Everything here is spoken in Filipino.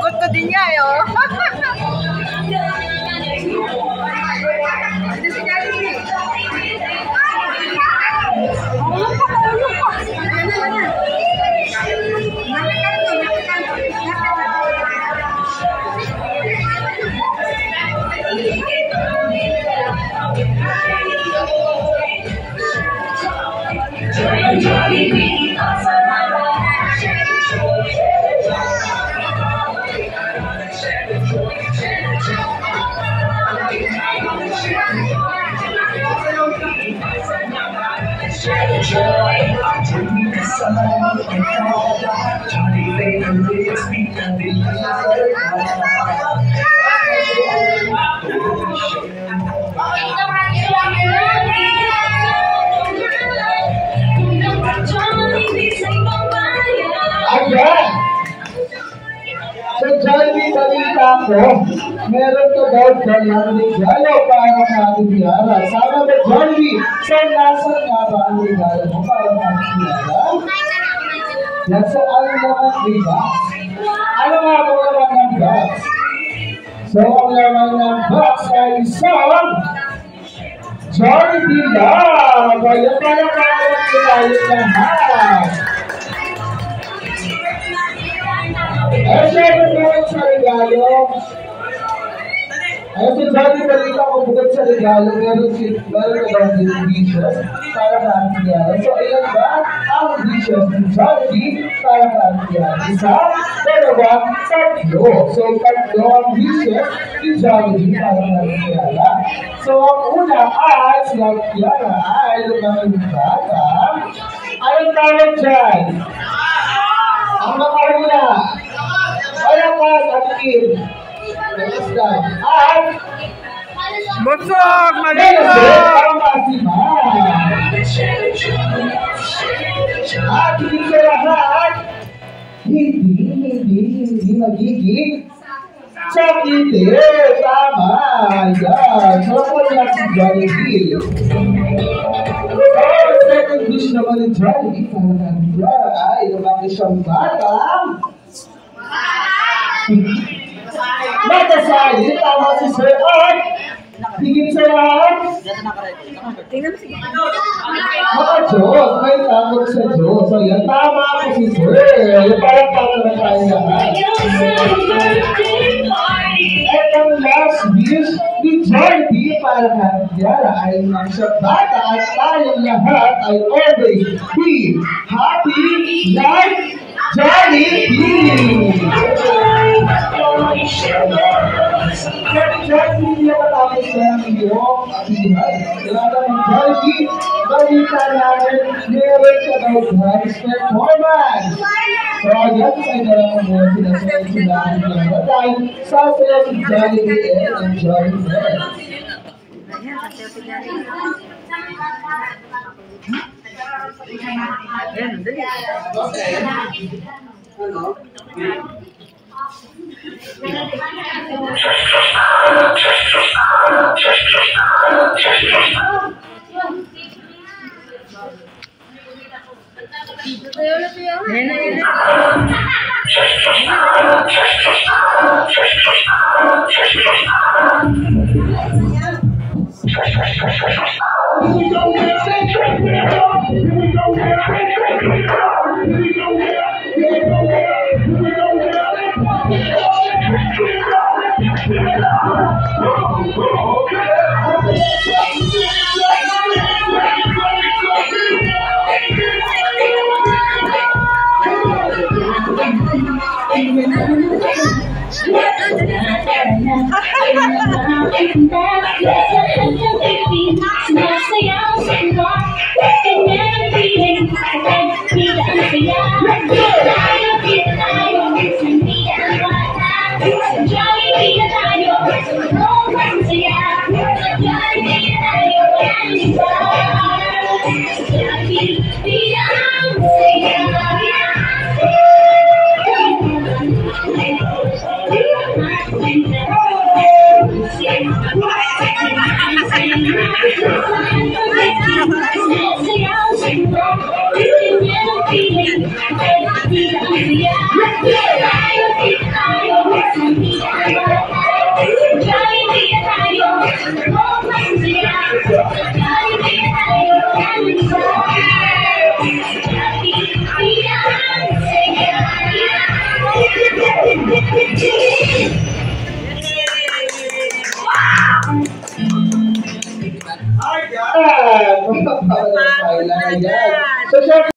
Gusto din niya yo. So, Jollibee, balita ko, meron ka daw dyan ang regalo para kami Tiara. Sana ba, Jollibee, saan nasan nga ba ang regalo mo para kami Tiara? Nasa ano naman, diba? Ano nga ba naman ng box? So, ang naman ng box ay isang Jollibee lang! Kaya para kami tayo lahat! Eh, syempre meron sa regalo. Ay, si Johnny, balita ko bukod sa regalo, meron ka daw din dishes para kaantiyara. So, ilan ba ang dishes ni Johnny para kaantiyara? Isa, dalawa, tatlo. So, tatlo ang dishes ni Johnny para kaantiyara. So, ang una ay si Tiara ay lumang bata. Anong tawag dyan? Ang makarula. Wala ka sa akin. At Busog! Maligo! At hindi sa lahat, hindi magiging sakit. Tama! Yan! So, wala si Jollibee. Second dish naman ni Jollibee para nandiyan ay lumaki siyang batang Matasali, tama si Sir Art. Higit sa lahat. Mga Diyos, may tawag sa Diyos. So yan, tama ako si Sir. Yung parang tama na tayo lahat. At ang last wish ni Jollibee para Tiara ay ang sa bata at tayong lahat ay always be happy like Jollibee! Jollibee niya matapos na ang iyong abihan. Kailangan ng Jollibee, balita natin, meron ka daw guys performance. So, yan ay dalang mo sila ng batay sa sila si Jollibee and ang Jollibee. Sa kanyang ipin, sumasayaw sa iba. Ganyan ang feeling, kapag kita ang saya. Tayo, kita tayo, hindi ang bata. Sa Jollibee na tayo, sa loob ang saya. Sa Jollibee na tayo, walang iba. Sa Jollibee ang saya. Ayan! Para na tayo lang. Ayan. So, syempre,